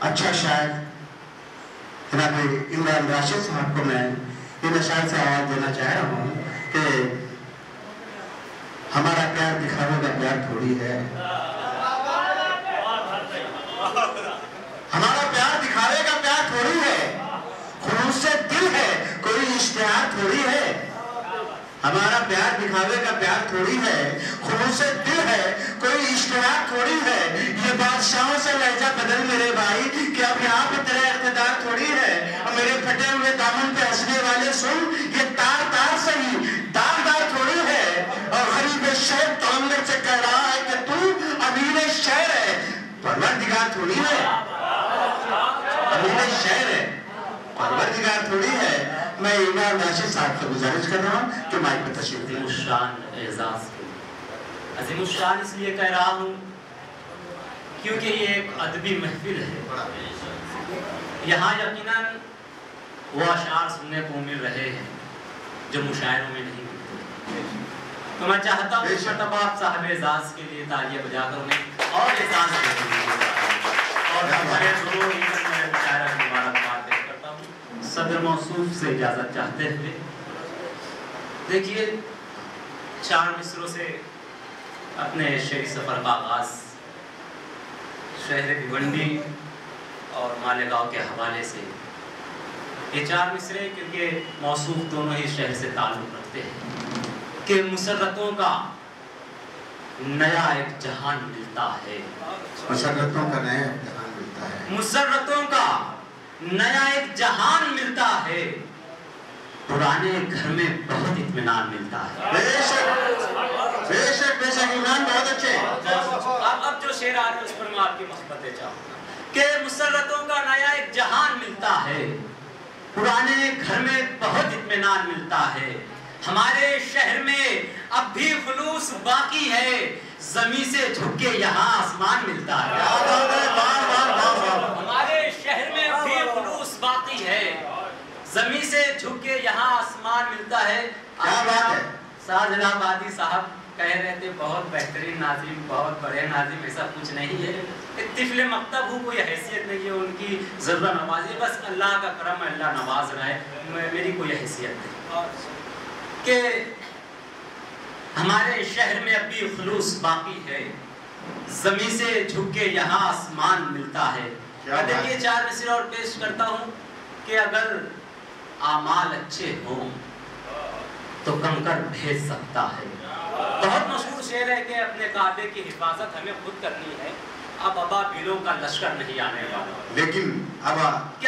اچھا شاعر جناب عمران راشد صاحب کو میں ان اشعار سے آواز دینا چاہ رہا ہوں کہ ہمارا پیار دکھاوے کا پیار تھوڑی ہے، ہمارا پیار دکھاوے کا پیار تھوڑی ہے، خلوص سے دل ہے کوئی اشتہار تھوڑی ہے، ہمارا پیار دکھاوے کا پیار تھوڑی ہے، خلوص سے دل ہے کوئی اشتہار تھوڑی ہے، یہ بادشاہوں سے لہجہ بدل میرے بھائی کہ اب یہاں پہ تیرا اقتدار تھوڑی ہے، اور میرے پھٹے ہوئے دامن پہ ہنسنے والے سن یہ تار تار صحیح دار دار تھوڑی ہے، اور غریب شہر تعمیر سے کہہ رہا ہے کہ تو امیر شہر ہے، پروردگار تھوڑی ہے، امیر شہر ہے، پروردگار تھوڑی ہے۔ میں عمران راشد صاحب سے گزارش کر رہا ہوں کہ مائک پہ تشریف دیں۔ عظیم الشان اعزاز کو عظیم الشان اس لیے کہہ رہا ہوں کیونکہ یہ ایک ادبی محفل ہے، یہاں یقیناً وہ اشعار سننے کو مل رہے ہیں جو مشاعروں میں نہیں ملتے، تو میں چاہتا ہوں اس مرتبہ آپ صاحب اعزاز کے لیے تالیاں بجا کر انہیں اور اعزاز دیتے ہیں اور ہمارے ضرور میں مشاعرہ کی مبارکباد پیش کرتا ہوں۔ صدر موصوف سے اجازت چاہتے ہوئے دیکھیے 4 مصروں سے اپنے شعری سفر کا آغاز شہر بھیونڈی اور مالیگاؤں کے حوالے سے، یہ 4 مصرے کیونکہ موصوف دونوں ہی شہر سے تعلق رکھتے ہیں کہ مسرتوں کا نیا ایک جہان ملتا ہے، مسرتوں کا نیا ایک جہان ملتا ہے، مسرتوں کا نیا ایک جہان ملتا ہے، پرانے گھر میں بہت اطمینان ملتا ہے۔ بے شک ایمان بہت اچھے۔ اب جو شعر آ رہے ہیں اس پر میں آپ کی محبتیں چاہوں گا کہ مسرتوں کا نیا ایک جہان ملتا ہے، پرانے گھر میں بہت اطمینان ملتا ہے، ہمارے شہر میں اب بھی خلوص باقی ہے، زمین سے جھک کے یہاں آسمان ملتا ہے، ہمارے شہر میں اب بھی خلوص باقی ہے، زمین سے جھک کے یہاں آسمان ملتا ہے۔ کیا بات ہے؟ ساجد آبادی صاحب کہہ رہے تھے بہت بہترین ناظم، بہت بڑے ناظم، ایسا کچھ نہیں ہے، طفل مکتب ہوں، کوئی حیثیت نہیں ہے ان کی، ضرورت نوازی، بس اللہ کا کرم ہے، اللہ نواز رہا ہے، میری کوئی حیثیت نہیں کہ ہمارے شہر میں اب بھی خلوص باقی ہے، زمین سے جھک کے یہاں آسمان ملتا ہے۔ دیکھیے 4 مصرے اور پیش کرتا ہوں کہ اگر اعمال اچھے ہوں تو کنکر بھیج سکتا ہے، بہت مشہور شعر ہے کہ اپنے کعبے کی حفاظت ہمیں خود کرنی ہے، اب ابابیلوں کا لشکر نہیں آنے والا، لیکن کہ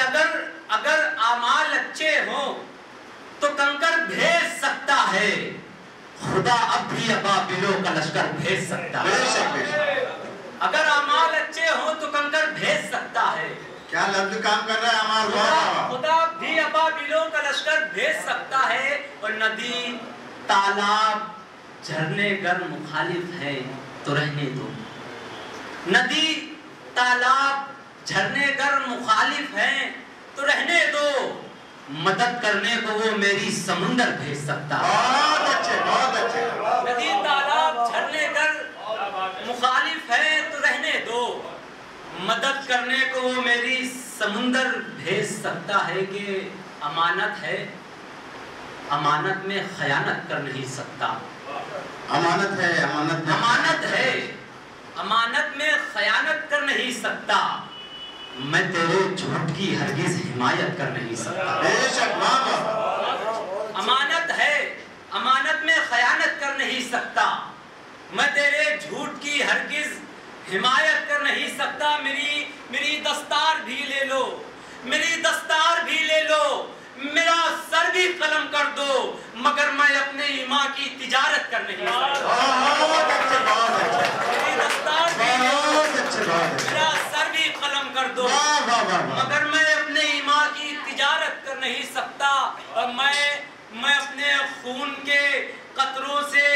اگر اعمال اچھے ہوں تو کنکر بھیج سکتا ہے، خدا اب بھی ابابیلوں کا لشکر بھیج سکتا ہے، اگر اعمال اچھے ہوں تو کنکر بھیج سکتا ہے، کیا لفظ کام کر رہا ہے ہمارا؟ خدا بھی ابابیلوں کا لشکر بھیج سکتا ہے، اور ندی تالاب جھرنے گر مخالف ہیں تو رہنے دو، ندی تالاب جھرنے گر مخالف ہیں تو رہنے دو، مدد کرنے کو وہ میری سمندر بھیج سکتا ہے، بہت اچھے بہت اچھے، ندی تالاب جھرنے گر مخالف ہے تو رہنے دو، مدد کرنے کو وہ میری سمندر بھیج سکتا ہے، کہ امانت ہے، امانت میں خیانت کر نہیں سکتا، امانت ہے امانت میں خیانت کر نہیں سکتا، میں تیرے جھوٹ کی ہرگز حمایت کر نہیں سکتا، بے شک امانت ہے، امانت میں خیانت کر نہیں سکتا، میں تیرے جھوٹ کی ہرگز حمایت کر نہیں سکتا، میری دستار بھی لے لو، میری دستار بھی لے لو، میرا سر بھی قلم کر دو، مگر میں اپنے ایمان کی تجارت کر نہیں سکتا، میری دستار بھی لے لو، میرا سر بھی قلم کر دو، مگر میں اپنے ایمان کی تجارت کر نہیں سکتا، اور میں اپنے خون کے قطروں سے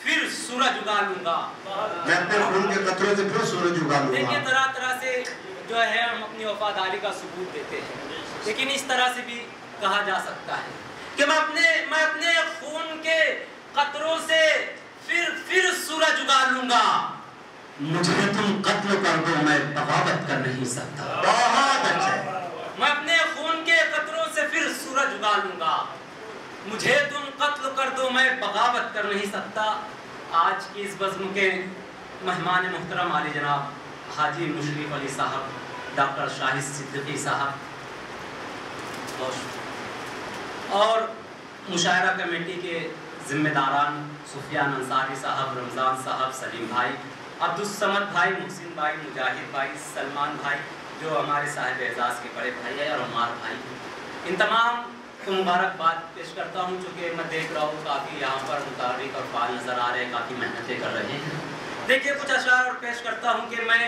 پھر سورج اگا لوں گا، میں اپنے خون کے قطروں سے پھر سورج اگا لوں گا۔ دیکھیں طرح طرح سے جو ہے ہم اپنی وفاداری کا ثبوت دیتے ہیں، لیکن اس طرح سے بھی کہا جا سکتا ہے کہ میں اپنے خون کے قطروں سے پھر سورج اگا لوں گا، مجھے تم قتل کر دو میں بغاوت کر نہیں سکتا، مجھے تم قتل کر دو میں بغاوت کر نہیں سکتا. آج کی اس بزم کے مہمان محترم عالی جناب حاجی مشرف علی صاحب، ڈاکٹر شاہد صدیقی صاحب اور مشاعرہ کمیٹی کے ذمہ داران سفیان انصاری صاحب، رمضان صاحب، سلیم بھائی، عبدالصمد بھائی، محسن بھائی، مجاہد بھائی، سلمان بھائی جو ہمارے صاحب اعزاز کے بڑے بھائی ہیں، اور عمار بھائی، ان تمام کو مبارکباد پیش کرتا ہوں. چونکہ میں دیکھ رہا ہوں کافی یہاں پر متحرک اور فعال نظر آ رہے ہیں، کافی محنتیں کر رہے ہیں. دیکھیے کچھ اشعار اور پیش کرتا ہوں کہ میں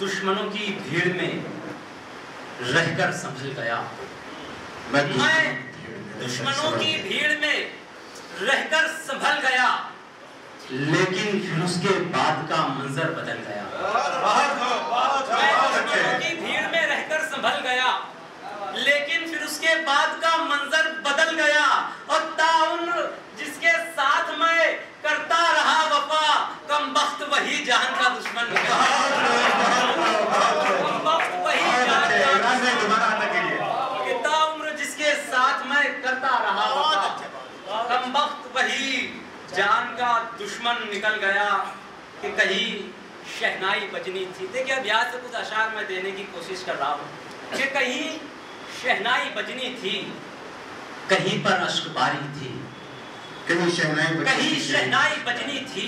دشمنوں کی بھیڑ میں رہ کر سنبھل گیا. میں دشمنوں کی بھیڑ میں رہ کر سنبھل گیا، لیکن پھر اس کے بعد کا منظر بدل گیا. میں دشمنوں کی بھیڑ میں رہ کر سنبھل گیا، لیکن پھر اس کے بعد کا منظر بدل گیا. اور تعاون جس کے ساتھ میں کرتا رہا وفا، کم بخت وہی جہان کا دشمن نکلا. کم بخت وہی جہان کا دشمن، تعاون جس کے ساتھ میں کرتا رہا وفا، کم بخت وہی جان کا دشمن نکل گیا. کہ کہیں شہنائی بجنی تھی. دیکھیں اب یہاں سے کچھ اشعار میں دینے کی کوشش کر رہا ہوں کہ کہیں شہنائی بجنی تھی، کہیں پر اشک باری تھی. کہیں شہنائی بجنی تھی،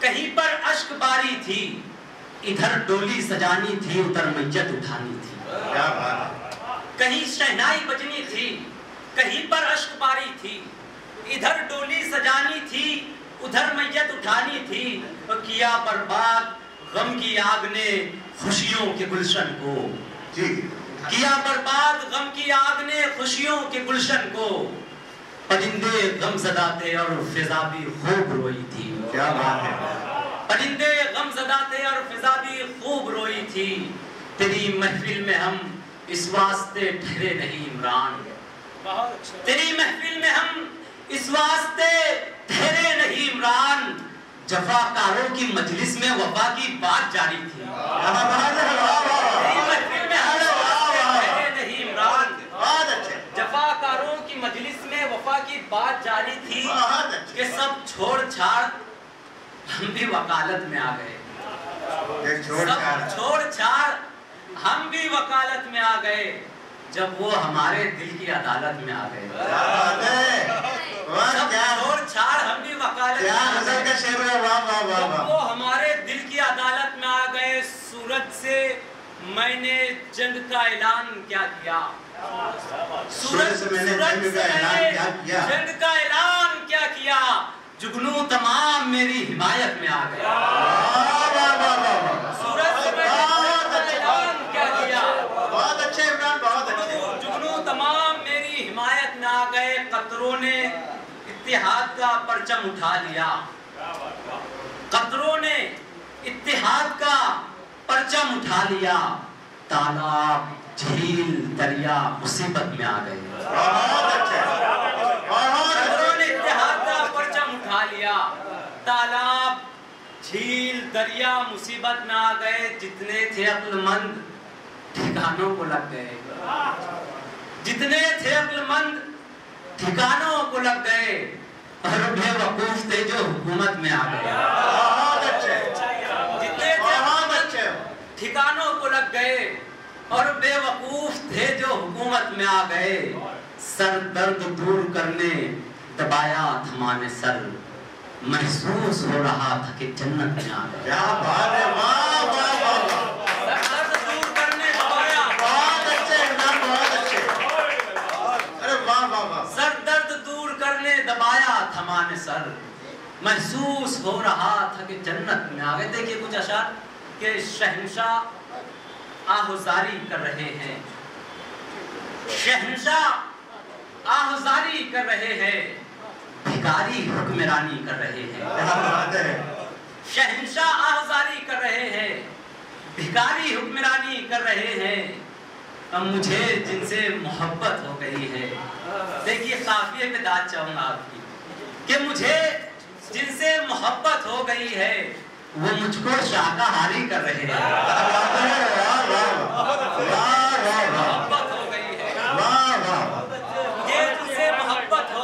کہیں پر اشک باری تھی. ادھر ڈولی سجانی تھی، ادھر میت اٹھانی تھی. کہیں شہنائی بجنی تھی، کہیں پر اشک باری تھی. ادھر ڈولی سجانی تھی، ادھر میت اٹھانی تھی. اور کیا برباد غم کی آگ نے خوشیوں کے گلشن کو. کیا برباد غم کی آگ نے خوشیوں کے گلشن کو. پرندے غم زدہ تھے اور فضا بھی خوب روئی تھی. کیا بات ہے. پرندے غم زدہ تھے اور فضا بھی خوب روئی تھی. تیری محفل میں ہم اس واسطے ٹھہرے نہیں عمران. تیری محفل میں ہم اس واسطے ٹھہرے نہیں عمران. جفاکاروں کی مجلس میں وفا کی بات جاری تھی. تیری محفل میں ہم ٹھہرے نہیں عمران. جفاکاروں کی مجلس میں وفا کی بات جاری تھی. کہ سب چھوڑ چھاڑ ہم بھی وکالت میں آ گئے. سب چھوڑ چھاڑ ہم بھی وکالت میں آ گئے. جب وہ ہمارے دل کی عدالت میں آ گئے. سب چھوڑ چھاڑ ہم بھی وکالت میں آ گئے. جب وہ ہمارے دل کی عدالت میں آ گئے. سورج سے میں نے جنگ کا اعلان کیا کیا. سورج سے میں نے جنگ کا اعلان کیا کیا. جگنو تمام میری حمایت میں آ گئے. سورج سے میں نے جنگ کا اعلان کیا کیا. بہت اچھے عمران، بہت اچھے. جگنو تمام میری حمایت میں آ گئے. قطروں نے اتحاد کا پرچم اٹھا لیا. قطروں نے اتحاد کا پرچم اٹھا لیا. تالاب، جھیل، دریا مصیبت میں آ گئے. قطروں نے اتحاد کا پرچم اٹھا لیا. تالاب، جھیل، دریا مصیبت میں آ گئے. جتنے تھے عقل مند ٹھکانوں کو لگ گئے. جتنے تھے عقل مند ٹھکانوں کو لگ گئے. اور بے وقوف تھے جو حکومت میں آ گئے. جتنے تھے ٹھکانوں کو لگ گئے اور بے وقوف تھے جو حکومت میں آ گئے. سر درد دور کرنے دبایا تھمانے سر. محسوس ہو رہا تھا کہ جنت میں آ گئے. کیا بات ہے. واہ واہ واہ. سر درد دور کرنے دبایا. بہت اچھے عمران، بہت اچھے. ارے واہ واہ واہ. سر درد دور کرنے دبایا تھمانے سر. محسوس ہو رہا تھا کہ جنت میں آ گئے. دیکھیے کچھ اشعار کہ شہنشاہ آہوزاری کر رہے ہیں. شہنشاہ آہوزاری کر رہے ہیں. بھکاری حکمرانی کر رہے ہیں. شہنشاہ آہوزاری کر رہے ہیں. بھکاری حکمرانی کر رہے ہیں. اب مجھے جن سے محبت ہو گئی ہے. دیکھیے قافیے پہ داد چاہوں گا آپ کی کہ مجھے جن سے محبت ہو گئی ہے وہ مجھ کو شاکاہاری کر رہے ہیں. محبت ہو گئی ہے. مجھے جن سے محبت ہو